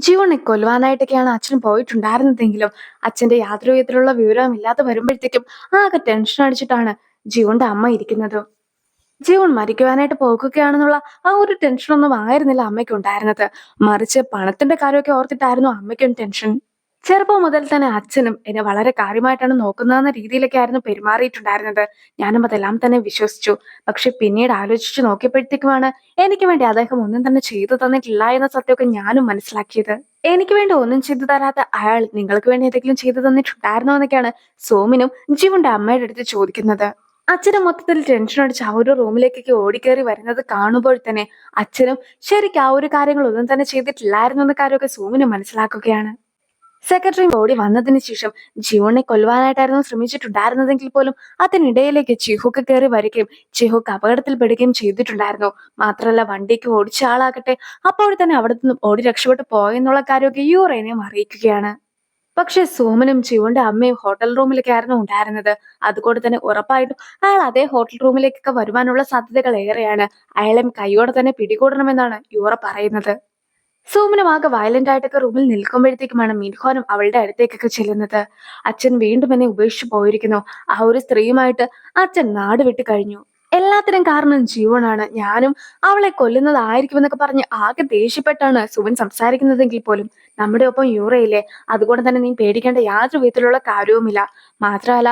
ജീവനെ കൊല്ലുവാനായിട്ടൊക്കെയാണ് അച്ഛൻ പോയിട്ടുണ്ടായിരുന്നതെങ്കിലും അച്ഛന്റെ യാതൊരു വിധത്തിലുള്ള വിവരവും ഇല്ലാതെ വരുമ്പോഴത്തേക്കും ആകെ ടെൻഷൻ അടിച്ചിട്ടാണ് ജീവന്റെ അമ്മ ഇരിക്കുന്നത്. ജീവൻ മരിക്കുവാനായിട്ട് പോകുകയാണെന്നുള്ള ആ ഒരു ടെൻഷനൊന്നും ആയിരുന്നില്ല അമ്മയ്ക്ക് ഉണ്ടായിരുന്നത്. മറിച്ച് പണത്തിന്റെ കാര്യമൊക്കെ ഓർത്തിട്ടായിരുന്നു അമ്മയ്ക്കും ടെൻഷൻ. ചെറുപ്പം മുതൽ തന്നെ അച്ഛനും എന്നെ വളരെ കാര്യമായിട്ടാണ് നോക്കുന്നതെന്ന രീതിയിലൊക്കെ ആയിരുന്നു പെരുമാറിയിട്ടുണ്ടായിരുന്നത്. ഞാനും അതെല്ലാം തന്നെ വിശ്വസിച്ചു. പക്ഷെ പിന്നീട് ആലോചിച്ചു നോക്കിയപ്പോഴത്തേക്കുമാണ് എനിക്ക് വേണ്ടി അദ്ദേഹം ഒന്നും തന്നെ ചെയ്തു തന്നിട്ടില്ല എന്ന സത്യമൊക്കെ ഞാനും മനസ്സിലാക്കിയത്. എനിക്ക് വേണ്ടി ഒന്നും ചെയ്തു തരാത്ത അയാൾ നിങ്ങൾക്ക് വേണ്ടി എന്തെങ്കിലും ചെയ്തു തന്നിട്ടുണ്ടായിരുന്നോ എന്നൊക്കെയാണ് സോമിനും ജീവന്റെ അമ്മയുടെ അടുത്ത് ചോദിക്കുന്നത്. അച്ഛനും മൊത്തത്തിൽ ടെൻഷൻ അടിച്ച് ആ ഒരു റൂമിലേക്കൊക്കെ ഓടിക്കേറി വരുന്നത് കാണുമ്പോൾ തന്നെ അച്ഛനും ശരിക്കും ആ ഒരു കാര്യങ്ങളൊന്നും തന്നെ ചെയ്തിട്ടില്ലായിരുന്നു എന്ന കാര്യമൊക്കെ സോമിനും മനസ്സിലാക്കുകയാണ്. സെക്രട്ടറി ഓടി വന്നതിന് ശേഷം ജിയോണിനെ കൊല്ലുവാനായിട്ടായിരുന്നു ശ്രമിച്ചിട്ടുണ്ടായിരുന്നതെങ്കിൽ പോലും അതിനിടയിലേക്ക് ചിഹുക്ക് കയറി വരികയും ചിഹുക്ക് അപകടത്തിൽപ്പെടുകയും ചെയ്തിട്ടുണ്ടായിരുന്നു. മാത്രമല്ല വണ്ടിക്ക് ഓടിച്ച ആളാകട്ടെ അപ്പോൾ തന്നെ അവിടെ നിന്നും ഓടി രക്ഷപ്പെട്ടു പോയെന്നുള്ള കാര്യമൊക്കെ യുറേനെയും അറിയിക്കുകയാണ്. പക്ഷെ സോമനും ചിവുന്റെ അമ്മയും ഹോട്ടൽ റൂമിലൊക്കെ ആയിരുന്നു ഉണ്ടായിരുന്നത്. അതുകൊണ്ട് തന്നെ ഉറപ്പായിട്ടും അയാൾ അതേ ഹോട്ടൽ റൂമിലേക്കൊക്കെ വരുവാനുള്ള സാധ്യതകൾ ഏറെയാണ്. അയാളെയും കൈയോടെ തന്നെ പിടികൂടണമെന്നാണ് യുറ പറയുന്നത്. സോമനും ആകെ വയലന്റ് ആയിട്ടൊക്കെ റൂമിൽ നിൽക്കുമ്പോഴത്തേക്കുമാണ് മിൻഹോനും അവളുടെ അടുത്തേക്കൊക്കെ ചെല്ലുന്നത്. അച്ഛൻ വീണ്ടും എന്നെ ഉപേക്ഷിച്ചു പോയിരിക്കുന്നു. ആ ഒരു സ്ത്രീയുമായിട്ട് അച്ഛൻ നാട് വിട്ടു കഴിഞ്ഞു. എല്ലാത്തിനും കാരണം ജീവനാണ്. ഞാനും അവളെ കൊല്ലുന്നതായിരിക്കുമെന്നൊക്കെ പറഞ്ഞ് ആകെ ദേഷ്യപ്പെട്ടാണ് സുവൻ സംസാരിക്കുന്നതെങ്കിൽ പോലും നമ്മുടെ ഒപ്പം യൂറയില്ലേ, അതുകൊണ്ട് തന്നെ നീ പേടിക്കേണ്ട യാതൊരു വിധത്തിലുള്ള കാര്യവുമില്ല. മാത്രമല്ല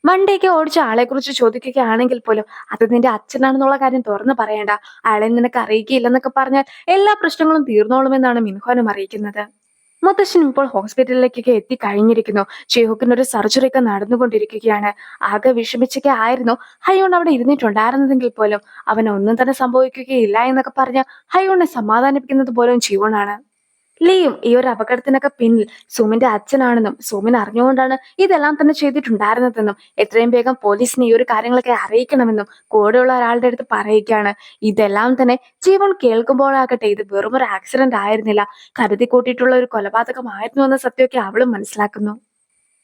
വണ്ടിയൊക്കെ ഓടിച്ച ആളെ കുറിച്ച് ചോദിക്കുകയാണെങ്കിൽ പോലും അത് നിന്റെ അച്ഛനാണെന്നുള്ള കാര്യം തുറന്നു പറയണ്ട. അയാളെ നിനക്ക് അറിയിക്കില്ലെന്നൊക്കെ പറഞ്ഞാൽ എല്ലാ പ്രശ്നങ്ങളും തീർന്നോളുമെന്നാണ് മിൻഹോനും അറിയിക്കുന്നത്. മുത്തശ്ശൻ ഇപ്പോൾ ഹോസ്പിറ്റലിലേക്കൊക്കെ എത്തിക്കഴിഞ്ഞിരിക്കുന്നു. ഷെയ്ഹുക്കിന് ഒരു സർജറി ഒക്കെ നടന്നുകൊണ്ടിരിക്കുകയാണ്. ആകെ വിഷമിച്ചൊക്കെ ആയിരുന്നു ഹയോൺ അവിടെ ഇരുന്നിട്ടുണ്ടായിരുന്നതെങ്കിൽ പോലും അവൻ ഒന്നും തന്നെ സംഭവിക്കുകയില്ല എന്നൊക്കെ പറഞ്ഞ് ഹയോണിനെ സമാധാനിപ്പിക്കുന്നത് പോലും ജീവനാണ്. ലിയും ഈ ഒരു അപകടത്തിനൊക്കെ പിന്നിൽ സുമിന്റെ അച്ഛനാണെന്നും സുമിൻ അറിഞ്ഞുകൊണ്ടാണ് ഇതെല്ലാം തന്നെ ചെയ്തിട്ടുണ്ടായിരുന്നതെന്നും എത്രയും വേഗം പോലീസിനെ ഈ ഒരു കാര്യങ്ങളൊക്കെ അറിയിക്കണമെന്നും കൂടെയുള്ള ഒരാളുടെ അടുത്ത് പറയുകയാണ്. ഇതെല്ലാം തന്നെ ജീവൻ കേൾക്കുമ്പോഴാകട്ടെ ഇത് വെറുമൊരു ആക്സിഡന്റ് ആയിരുന്നില്ല, കരുതി കൂട്ടിയിട്ടുള്ള ഒരു കൊലപാതകമായിരുന്നു എന്ന സത്യമൊക്കെ അവളും മനസ്സിലാക്കുന്നു.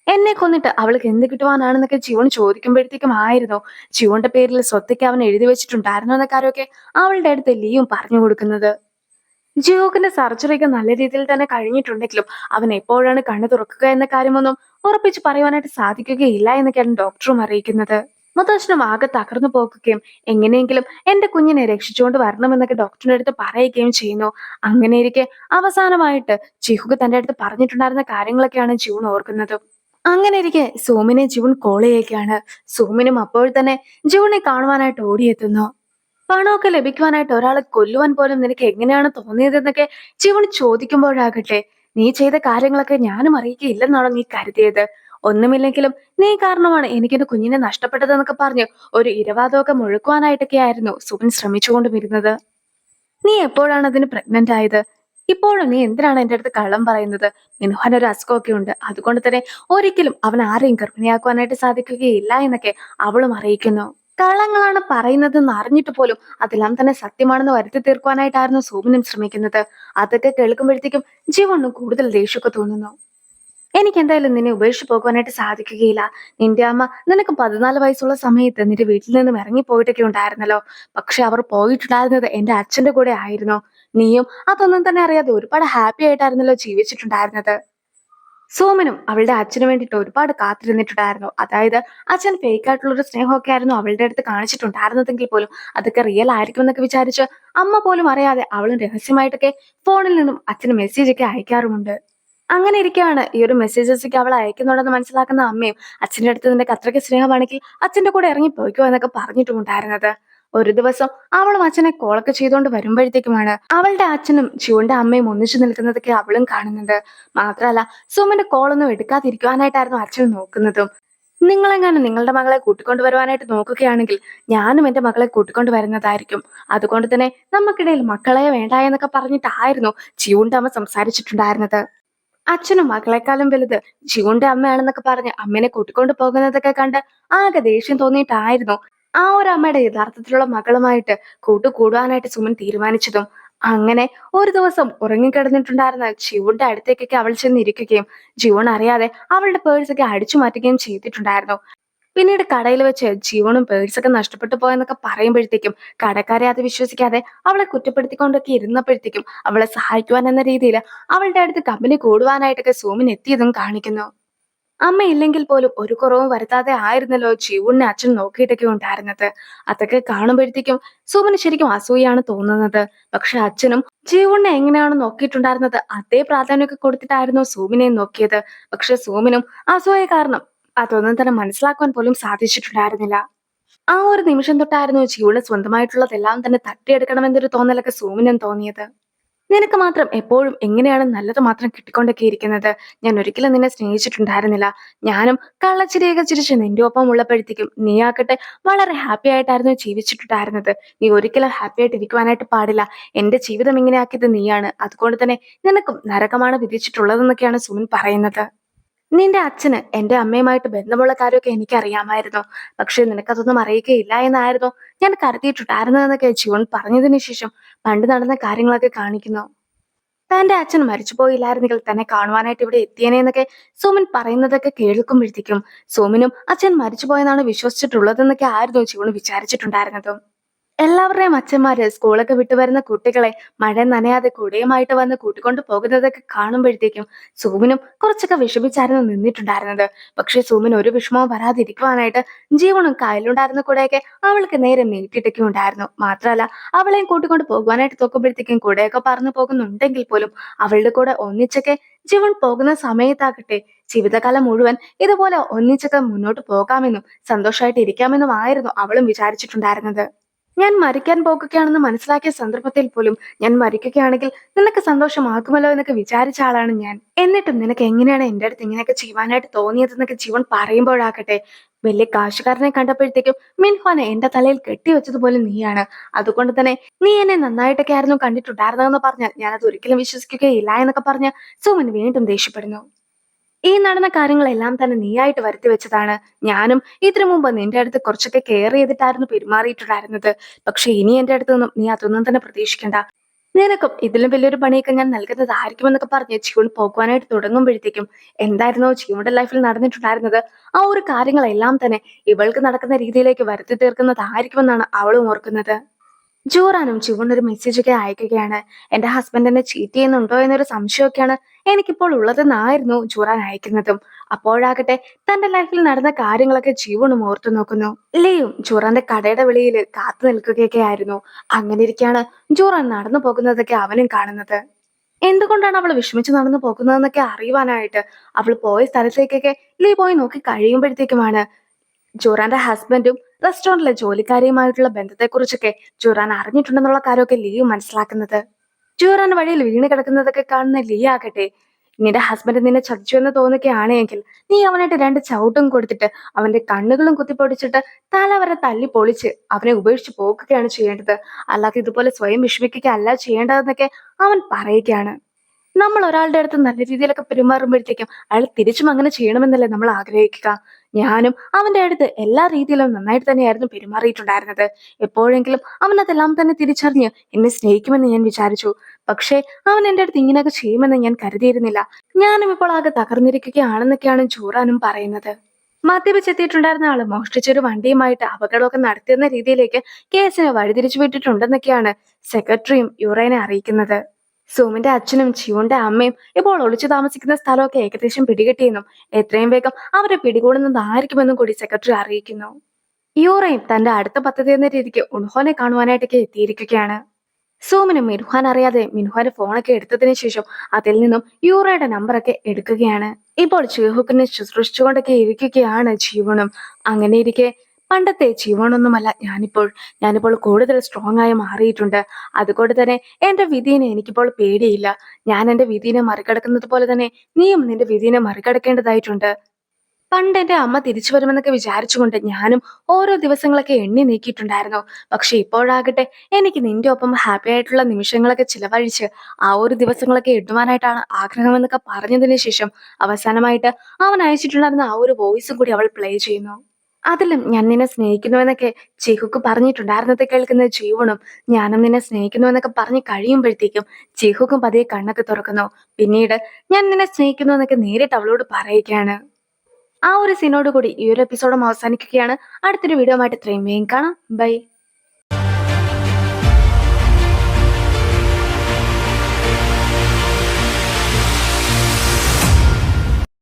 എന്നെ കൊന്നിട്ട് അവൾക്ക് എന്ത് കിട്ടുവാനാണെന്നൊക്കെ ജീവൻ ചോദിക്കുമ്പോഴത്തേക്കും ആയിരുന്നു ജീവന്റെ പേരിൽ സ്വത്തൊക്കെ അവൻ എഴുതി വെച്ചിട്ടുണ്ടായിരുന്നു എന്ന കാര്യമൊക്കെ അവളുടെ അടുത്ത് ലിയും പറഞ്ഞു കൊടുക്കുന്നത്. ജിയോക്കിന്റെ സർജറിയൊക്കെ നല്ല രീതിയിൽ തന്നെ കഴിഞ്ഞിട്ടുണ്ടെങ്കിലും അവൻ എപ്പോഴാണ് കണ്ണു തുറക്കുക എന്ന കാര്യമൊന്നും ഉറപ്പിച്ച് പറയുവാനായിട്ട് സാധിക്കുകയില്ല എന്നൊക്കെയാണ് ഡോക്ടറും അറിയിക്കുന്നത്. മുത്തശ്ശനും ആകെ തകർന്നു പോകുകയും എങ്ങനെയെങ്കിലും എന്റെ കുഞ്ഞിനെ രക്ഷിച്ചുകൊണ്ട് വരണമെന്നൊക്കെ ഡോക്ടറിന്റെ അടുത്ത് പറയുകയും ചെയ്യുന്നു. അങ്ങനെയിരിക്കെ അവസാനമായിട്ട് ജിഹുക്ക് തന്റെ അടുത്ത് പറഞ്ഞിട്ടുണ്ടായിരുന്ന കാര്യങ്ങളൊക്കെയാണ് ജൂൺ ഓർക്കുന്നത്. അങ്ങനെ ഇരിക്കെ സോമിനെ ജൂൺ കോൾ ചെയ്യുകയാണ്. സോമിനും അപ്പോൾ തന്നെ ജൂണിനെ കാണുവാനായിട്ട് ഓടിയെത്തുന്നു. പണമൊക്കെ ലഭിക്കുവാനായിട്ട് ഒരാളെ കൊല്ലുവാൻ പോലും നിനക്ക് എങ്ങനെയാണ് തോന്നിയതെന്നൊക്കെ ജീവൻ ചോദിക്കുമ്പോഴാകട്ടെ, നീ ചെയ്ത കാര്യങ്ങളൊക്കെ ഞാനും അറിയിക്കുകയില്ലെന്നാണോ നീ കരുതിയത്? ഒന്നുമില്ലെങ്കിലും നീ കാരണമാണ് എനിക്കെന്റെ കുഞ്ഞിനെ നഷ്ടപ്പെട്ടതെന്നൊക്കെ പറഞ്ഞ് ഒരു ഇരവാദമൊക്കെ മുഴക്കുവാനായിട്ടൊക്കെ ആയിരുന്നു സുബിൻ ശ്രമിച്ചുകൊണ്ടുമിരുന്നത്. നീ എപ്പോഴാണ് അതിന് പ്രഗ്നന്റ് ആയത്? ഇപ്പോഴും നീ എന്തിനാണ് എന്റെ അടുത്ത് കള്ളം പറയുന്നത്? മിൻഹോൻ ഒരു അസുഖമൊക്കെ ഉണ്ട്, അതുകൊണ്ട് തന്നെ ഒരിക്കലും അവൻ ആരെയും ഗർഭിണിയാക്കുവാനായിട്ട് സാധിക്കുകയില്ല എന്നൊക്കെ അവളും അറിയിക്കുന്നു. കള്ളങ്ങളാണ് പറയുന്നതെന്ന് അറിഞ്ഞിട്ട് പോലും അതെല്ലാം തന്നെ സത്യമാണെന്ന് വരുത്തി തീർക്കുവാനായിട്ടായിരുന്നു സോമനും ശ്രമിക്കുന്നത്. അതൊക്കെ കേൾക്കുമ്പോഴത്തേക്കും ജീവനും കൂടുതൽ ദേഷ്യമൊക്കെ തോന്നുന്നു. എനിക്ക് എന്തായാലും നിന്നെ ഉപേക്ഷിച്ച് പോകുവാനായിട്ട് സാധിക്കുകയില്ല. നിന്റെ അമ്മ നിനക്ക് 14 വയസ്സുള്ള സമയത്ത് നിന്റെ വീട്ടിൽ നിന്നും ഇറങ്ങിപ്പോയിട്ടൊക്കെ ഉണ്ടായിരുന്നല്ലോ. പക്ഷെ അവർ പോയിട്ടുണ്ടായിരുന്നത് എന്റെ അച്ഛന്റെ കൂടെ ആയിരുന്നു. നീയും അതൊന്നും തന്നെ അറിയാതെ ഒരുപാട് ഹാപ്പി ആയിട്ടായിരുന്നല്ലോ ജീവിച്ചിട്ടുണ്ടായിരുന്നത്. സോമനും അവളുടെ അച്ഛന് വേണ്ടിയിട്ട് ഒരുപാട് കാത്തിരുന്നിട്ടുണ്ടായിരുന്നു. അതായത് അച്ഛൻ ഫേക്ക് ആയിട്ടുള്ള ഒരു സ്നേഹമൊക്കെ ആയിരുന്നു അവളുടെ അടുത്ത് കാണിച്ചിട്ടുണ്ടായിരുന്നതെങ്കിൽ പോലും അതൊക്കെ റിയൽ ആയിരിക്കും എന്നൊക്കെ വിചാരിച്ച് അമ്മ പോലും അറിയാതെ അവളും രഹസ്യമായിട്ടൊക്കെ ഫോണിൽ നിന്നും അച്ഛന് മെസ്സേജ് ഒക്കെ അയക്കാറുമുണ്ട്. അങ്ങനെ ഇരിക്കുകയാണ് ഈ ഒരു മെസ്സേജസ് ഒക്കെ അവൾ അയക്കുന്നുണ്ടെന്ന് മനസ്സിലാക്കുന്ന അമ്മയും അച്ഛന്റെ അടുത്ത് നിനക്ക് അത്രയ്ക്ക് സ്നേഹമാണെങ്കിൽ അച്ഛന്റെ കൂടെ ഇറങ്ങി പോയിക്കോ എന്നൊക്കെ പറഞ്ഞിട്ടുമുണ്ടായിരുന്നത്. ഒരു ദിവസം അവളും അച്ഛനെ കോളൊക്കെ ചെയ്തുകൊണ്ട് വരുമ്പോഴത്തേക്കുമാണ് അവളുടെ അച്ഛനും ശിവന്റെ അമ്മയും ഒന്നിച്ചു നിൽക്കുന്നതൊക്കെ അവളും കാണുന്നത്. മാത്രമല്ല സുമന്റെ കോളൊന്നും എടുക്കാതിരിക്കുവാനായിട്ടായിരുന്നു അച്ഛൻ നോക്കുന്നതും. നിങ്ങളെങ്ങാനും നിങ്ങളുടെ മകളെ കൂട്ടിക്കൊണ്ടുവരുവാനായിട്ട് നോക്കുകയാണെങ്കിൽ ഞാനും എന്റെ മകളെ കൂട്ടിക്കൊണ്ടു വരുന്നതായിരിക്കും. അതുകൊണ്ട് തന്നെ നമുക്കിടയിൽ മക്കളെ വേണ്ട എന്നൊക്കെ പറഞ്ഞിട്ടായിരുന്നു ജീവന്റെ അമ്മ സംസാരിച്ചിട്ടുണ്ടായിരുന്നത്. അച്ഛനും മകളെക്കാളും വലുത് ജീവന്റെ അമ്മയാണെന്നൊക്കെ പറഞ്ഞ് അമ്മേനെ കൂട്ടിക്കൊണ്ടു പോകുന്നതൊക്കെ കണ്ട് ആകെ ദേഷ്യം തോന്നിയിട്ടായിരുന്നു ആ ഒരു അമ്മയുടെ യഥാർത്ഥത്തിലുള്ള മകളുമായിട്ട് കൂട്ടുകൂടുവാനായിട്ട് സുമൻ തീരുമാനിച്ചതും. അങ്ങനെ ഒരു ദിവസം ഉറങ്ങിക്കിടന്നിട്ടുണ്ടായിരുന്ന ജീവന്റെ അടുത്തേക്കൊക്കെ അവൾ ചെന്നിരിക്കുകയും ജീവൻ അറിയാതെ അവളുടെ പേഴ്സൊക്കെ അടിച്ചു മാറ്റുകയും ചെയ്തിട്ടുണ്ടായിരുന്നു. പിന്നീട് കടയിൽ വെച്ച് ജീവനും പേഴ്സൊക്കെ നഷ്ടപ്പെട്ടു പോയെന്നൊക്കെ പറയുമ്പോഴത്തേക്കും കടക്കാരെ അത് വിശ്വസിക്കാതെ അവളെ കുറ്റപ്പെടുത്തിക്കൊണ്ടൊക്കെ ഇരുന്നപ്പോഴത്തേക്കും അവളെ സഹായിക്കുവാൻ എന്ന രീതിയിൽ അവളുടെ അടുത്ത് കമ്പനി കൂടുവാനായിട്ടൊക്കെ സൂമിൻ എത്തിയതും കാണിക്കുന്നു. അമ്മയില്ലെങ്കിൽ പോലും ഒരു കുറവും വരുത്താതെ ആയിരുന്നല്ലോ ജീവനെ അച്ഛൻ നോക്കിയിട്ടൊക്കെ ഉണ്ടായിരുന്നത്. അതൊക്കെ കാണുമ്പോഴത്തേക്കും സുമന് ശരിക്കും അസൂയാണ് തോന്നുന്നത്. പക്ഷെ അച്ഛനും ജീവനെ എങ്ങനെയാണ് നോക്കിയിട്ടുണ്ടായിരുന്നത് അതേ പ്രാധാന്യമൊക്കെ കൊടുത്തിട്ടായിരുന്നു സൂമിനെ നോക്കിയത്. പക്ഷെ സൂമിനും അസൂയ കാരണം അതൊന്നും തന്നെ മനസ്സിലാക്കാൻ പോലും സാധിച്ചിട്ടുണ്ടായിരുന്നില്ല. ആ ഒരു നിമിഷം തൊട്ടായിരുന്നു ജീവന് സ്വന്തമായിട്ടുള്ളതെല്ലാം തന്നെ തട്ടിയെടുക്കണമെന്നൊരു തോന്നലൊക്കെ സൂമിനും തോന്നിയത്. നിനക്ക് മാത്രം എപ്പോഴും എങ്ങനെയാണ് നല്ലത് മാത്രം കിട്ടിക്കൊണ്ടൊക്കെ ഇരിക്കുന്നത്? ഞാൻ ഒരിക്കലും നിന്നെ സ്നേഹിച്ചിട്ടുണ്ടായിരുന്നില്ല. ഞാനും കള്ളച്ചിരിയൊക്കെ ചിരിച്ച് നിന്റെ ഒപ്പം ഉള്ളപ്പോഴത്തേക്കും നീയാകട്ടെ വളരെ ഹാപ്പി ആയിട്ടായിരുന്നു ജീവിച്ചിട്ടുണ്ടായിരുന്നത്. നീ ഒരിക്കലും ഹാപ്പി ആയിട്ട് ഇരിക്കുവാനായിട്ട് പാടില്ല. എന്റെ ജീവിതം ഇങ്ങനെയാക്കിയത് നീയാണ്. അതുകൊണ്ട് തന്നെ നിനക്കും നരകമാണ് വിധിച്ചിട്ടുള്ളതെന്നൊക്കെയാണ് സുമൻ പറയുന്നത്. നിന്റെ അച്ഛന് എന്റെ അമ്മയുമായിട്ട് ബന്ധമുള്ള കാര്യമൊക്കെ എനിക്കറിയാമായിരുന്നു. പക്ഷെ നിനക്കതൊന്നും അറിയുകയില്ല എന്നായിരുന്നു ഞാൻ കരുതിയിട്ടുണ്ടായിരുന്നതെന്നൊക്കെ ജീവൻ പറഞ്ഞതിന് ശേഷം പണ്ട് നടന്ന കാര്യങ്ങളൊക്കെ കാണിക്കുന്നു. തന്റെ അച്ഛൻ മരിച്ചുപോയില്ലായിരുന്നെങ്കിൽ തന്നെ കാണുവാനായിട്ട് ഇവിടെ എത്തിയേനെന്നൊക്കെ സോമൻ പറയുന്നതൊക്കെ കേൾക്കുമ്പോഴത്തേക്കും സോമനും അച്ഛൻ മരിച്ചുപോയെന്നാണ് വിശ്വസിച്ചിട്ടുള്ളതെന്നൊക്കെ ആയിരുന്നു ജീവൻ വിചാരിച്ചിട്ടുണ്ടായിരുന്നത്. എല്ലാവരുടെയും അച്ഛന്മാര് സ്കൂളൊക്കെ വിട്ടു വരുന്ന കുട്ടികളെ മഴ നനയാതെ കുടയുമായിട്ട് വന്ന് കൂട്ടിക്കൊണ്ട് പോകുന്നതൊക്കെ കാണുമ്പോഴത്തേക്കും സൂമിനും കുറച്ചൊക്കെ വിഷമിച്ചായിരുന്നു നിന്നിട്ടുണ്ടായിരുന്നത്. പക്ഷെ സൂമിന് ഒരു വിഷമവും വരാതിരിക്കുവാനായിട്ട് ജീവനും കയ്യിലുണ്ടായിരുന്ന കുടയൊക്കെ അവൾക്ക് നേരെ നീട്ടിയിട്ടൊക്കെ ഉണ്ടായിരുന്നു. മാത്രമല്ല അവളെയും കൂട്ടിക്കൊണ്ട് പോകുവാനായിട്ട് നോക്കുമ്പോഴത്തേക്കും കുടയൊക്കെ പറന്നു പോകുന്നുണ്ടെങ്കിൽ പോലും അവളുടെ കൂടെ ഒന്നിച്ചൊക്കെ ജീവൻ പോകുന്ന സമയത്താകട്ടെ ജീവിതകാലം മുഴുവൻ ഇതുപോലെ ഒന്നിച്ചൊക്കെ മുന്നോട്ട് പോകാമെന്നും സന്തോഷമായിട്ട് ഇരിക്കാമെന്നും ആയിരുന്നു അവളും വിചാരിച്ചിട്ടുണ്ടായിരുന്നത്. ഞാൻ മരിക്കാൻ പോകുകയാണെന്ന് മനസ്സിലാക്കിയ സന്ദർഭത്തിൽ പോലും ഞാൻ മരിക്കുകയാണെങ്കിൽ നിനക്ക് സന്തോഷമാക്കുമല്ലോ എന്നൊക്കെ വിചാരിച്ച ആളാണ് ഞാൻ. എന്നിട്ടും നിനക്ക് എങ്ങനെയാണ് എന്റെ അടുത്ത് ഇങ്ങനെയൊക്കെ ചെയ്യുവാനായിട്ട് തോന്നിയതെന്നൊക്കെ ജീവൻ പറയുമ്പോഴാകട്ടെ വലിയ കാശുകാരനെ കണ്ടപ്പോഴത്തേക്കും മിൻഹ്വാനെ എന്റെ തലയിൽ കെട്ടിവെച്ചതുപോലെ നീയാണ്. അതുകൊണ്ട് തന്നെ നീ എന്നെ നന്നായിട്ടൊക്കെ ആയിരുന്നു കണ്ടിട്ടുണ്ടായിരുന്നതെന്ന് പറഞ്ഞാൽ ഞാൻ അത് ഒരിക്കലും വിശ്വസിക്കുകയില്ല എന്നൊക്കെ പറഞ്ഞ് സുമൻ വീണ്ടും ദേഷ്യപ്പെടുന്നു. ഈ നടന്ന കാര്യങ്ങളെല്ലാം തന്നെ നീയായിട്ട് വരുത്തി വെച്ചതാണ്. ഞാനും ഇതിനു മുമ്പ് നിന്റെ അടുത്ത് കുറച്ചൊക്കെ കെയർ ചെയ്തിട്ടായിരുന്നു പെരുമാറിയിട്ടുണ്ടായിരുന്നത്. പക്ഷെ ഇനി എന്റെ അടുത്ത് നിന്നും നീ അതൊന്നും തന്നെ പ്രതീക്ഷിക്കണ്ട. നിനക്കും ഇതിലും വലിയൊരു പണിയൊക്കെ ഞാൻ നൽകുന്നതായിരിക്കുമെന്നൊക്കെ പറഞ്ഞ് ജീവൻ പോകുവാനായിട്ട് തുടങ്ങുമ്പോഴത്തേക്കും എന്തായിരുന്നോ ജീവന്റെ ലൈഫിൽ നടന്നിട്ടുണ്ടായിരുന്നത് ആ ഒരു കാര്യങ്ങളെല്ലാം തന്നെ ഇവൾക്ക് നടക്കുന്ന രീതിയിലേക്ക് വരുത്തി തീർക്കുന്നതായിരിക്കുമെന്നാണ് അവളും ഓർക്കുന്നത്. ജോറാനും ജീവൻ ഒരു മെസ്സേജ് ഒക്കെ അയക്കുകയാണ്. എന്റെ ഹസ്ബൻഡ് എന്നെ ചീറ്റ് ചെയ്യുന്നുണ്ടോ എന്നൊരു സംശയമൊക്കെയാണ് എനിക്കിപ്പോൾ ഉള്ളതെന്നായിരുന്നു ജോറാൻ അയക്കുന്നതും. അപ്പോഴാകട്ടെ തന്റെ ലൈഫിൽ നടന്ന കാര്യങ്ങളൊക്കെ ജീവനും ഓർത്തു നോക്കുന്നു. ലിയും ജോറാന്റെ കടയുടെ വെളിയിൽ കാത്തു നിൽക്കുകയൊക്കെ ആയിരുന്നു. അങ്ങനെ ഇരിക്കെയാണ് ജോറാൻ നടന്നു പോകുന്നതൊക്കെ അവനും കാണുന്നത്. എന്തുകൊണ്ടാണ് അവൾ വിഷമിച്ച് നടന്നു പോകുന്നതെന്നൊക്കെ അറിയുവാനായിട്ട് അവൾ പോയ സ്ഥലത്തേക്കൊക്കെ ലീ പോയി നോക്കി കഴിയുമ്പോഴത്തേക്കുമാണ് ജോറാന്റെ ഹസ്ബൻഡും റെസ്റ്റോറന്റിലെ ജോലിക്കാരിയുമായിട്ടുള്ള ബന്ധത്തെക്കുറിച്ചൊക്കെ ജോറാൻ അറിഞ്ഞിട്ടുണ്ടെന്നുള്ള കാര്യമൊക്കെ ലിയു മനസ്സിലാക്കുന്നത്. ജോറാൻ വഴിയിൽ വീണ് കിടക്കുന്നതൊക്കെ കാണുന്ന ലീ ആകട്ടെ നിന്റെ ഹസ്ബൻഡ് നിന്നെ ചതിച്ചു എന്ന് തോന്നുകയാണെങ്കിൽ നീ അവനായിട്ട് രണ്ട് ചവിട്ടും കൊടുത്തിട്ട് അവന്റെ കണ്ണുകളും കുത്തിപ്പൊടിച്ചിട്ട് തല വരെ തല്ലി പൊളിച്ച് അവനെ ഉപേക്ഷിച്ച് പോകുകയാണ് ചെയ്യേണ്ടത്. അല്ലാതെ ഇതുപോലെ സ്വയം വിഷമിക്കുകയല്ല ചെയ്യേണ്ടതെന്നൊക്കെ അവൻ പറയുകയാണ്. നമ്മൾ ഒരാളുടെ അടുത്ത് നല്ല രീതിയിലൊക്കെ പെരുമാറുമ്പോഴത്തേക്കും അയാൾ തിരിച്ചും അങ്ങനെ ചെയ്യണമെന്നല്ലേ നമ്മൾ ആഗ്രഹിക്കുക. ഞാനും അവന്റെ അടുത്ത് എല്ലാ രീതിയിലും നന്നായിട്ട് തന്നെയായിരുന്നു പെരുമാറിയിട്ടുണ്ടായിരുന്നത്. എപ്പോഴെങ്കിലും അവൻ അതെല്ലാം തന്നെ തിരിച്ചറിഞ്ഞ് എന്നെ സ്നേഹിക്കുമെന്ന് ഞാൻ വിചാരിച്ചു. പക്ഷേ അവൻ എന്റെ അടുത്ത് ഇങ്ങനെയൊക്കെ ചെയ്യുമെന്ന് ഞാൻ കരുതിയിരുന്നില്ല. ഞാനും ഇപ്പോൾ ആകെ തകർന്നിരിക്കുകയാണെന്നൊക്കെയാണ് ജോറാനും പറയുന്നത്. മദ്യപിച്ചെത്തിയിട്ടുണ്ടായിരുന്ന ആള് മോഷ്ടിച്ചൊരു വണ്ടിയുമായിട്ട് അപകടമൊക്കെ നടത്തുന്ന രീതിയിലേക്ക് കേസിനെ വഴിതിരിച്ചു വിട്ടിട്ടുണ്ടെന്നൊക്കെയാണ് സെക്രട്ടറിയും യുറേനെ അറിയിക്കുന്നത്. സുമിന്റെ അച്ഛനും ചിയുന്റെ അമ്മയും ഇപ്പോൾ ഒളിച്ചു താമസിക്കുന്ന സ്ഥലമൊക്കെ ഏകദേശം പിടികിട്ടിയെന്നും എത്രയും വേഗം അവരെ പിടികൂടുന്നതായിരിക്കുമെന്നും കൂടി സെക്രട്ടറി അറിയിക്കുന്നു. യൂറയും തന്റെ അടുത്ത പദ്ധതി എന്ന രീതിക്ക് ഉൺഹോനെ കാണുവാനായിട്ടൊക്കെ എത്തിയിരിക്കുകയാണ്. സോമിനും മിൻഹ്വാൻ അറിയാതെ മിൻഹ്വാന്റെ ഫോണൊക്കെ എടുത്തതിന് ശേഷം അതിൽ നിന്നും യൂറയുടെ നമ്പറൊക്കെ എടുക്കുകയാണ്. ഇപ്പോൾ ചീഹുക്കിനെ ശുശ്രൂഷിച്ചുകൊണ്ടൊക്കെ ഇരിക്കുകയാണ് ജീവനും. അങ്ങനെ ഇരിക്കെ പണ്ടത്തെ ജീവനൊന്നുമല്ല ഞാനിപ്പോൾ കൂടുതൽ സ്ട്രോങ് ആയി മാറിയിട്ടുണ്ട്. അതുകൊണ്ട് തന്നെ എന്റെ വിധീനെ എനിക്കിപ്പോൾ പേടിയില്ല. ഞാൻ എന്റെ വിധീനെ മറികടക്കുന്നത് പോലെ തന്നെ നീയും നിന്റെ വിധീനെ മറികടക്കേണ്ടതായിട്ടുണ്ട്. പണ്ട് എന്റെ അമ്മ തിരിച്ചു വരുമെന്നൊക്കെ വിചാരിച്ചുകൊണ്ട് ഞാനും ഓരോ ദിവസങ്ങളൊക്കെ എണ്ണി നീക്കിയിട്ടുണ്ടായിരുന്നു. പക്ഷെ ഇപ്പോഴാകട്ടെ എനിക്ക് നിന്റെ ഒപ്പം ഹാപ്പി ആയിട്ടുള്ള നിമിഷങ്ങളൊക്കെ ചിലവഴിച്ച് ആ ഒരു ദിവസങ്ങളൊക്കെ എണ്ണുവാനായിട്ടാണ് ആഗ്രഹമെന്നൊക്കെ പറഞ്ഞതിന് ശേഷം അവസാനമായിട്ട് അവൻ അയച്ചിട്ടുണ്ടായിരുന്ന ആ ഒരു വോയിസും കൂടി അവൾ പ്ലേ ചെയ്യുന്നു. അതിലും ഞാൻ നിന്നെ സ്നേഹിക്കുന്നുവെന്നൊക്കെ ചിഹുക്ക് പറഞ്ഞിട്ടുണ്ടായിരുന്നത് കേൾക്കുന്ന ജീവനും ഞാനും നിന്നെ സ്നേഹിക്കുന്നുവെന്നൊക്കെ പറഞ്ഞ് കഴിയുമ്പോഴത്തേക്കും ചിഹുക്കും പതിയെ കണ്ണൊക്കെ തുറക്കുന്നു. പിന്നീട് ഞാൻ നിന്നെ സ്നേഹിക്കുന്നു എന്നൊക്കെ നേരിട്ട് അവളോട് പറയുകയാണ്. ആ ഒരു സീനോട് കൂടി ഈ ഒരു എപ്പിസോഡും അവസാനിക്കുകയാണ്. അടുത്തൊരു വീഡിയോ ആയിട്ട് ഇത്രയും വേഗം കാണാം. ബൈ.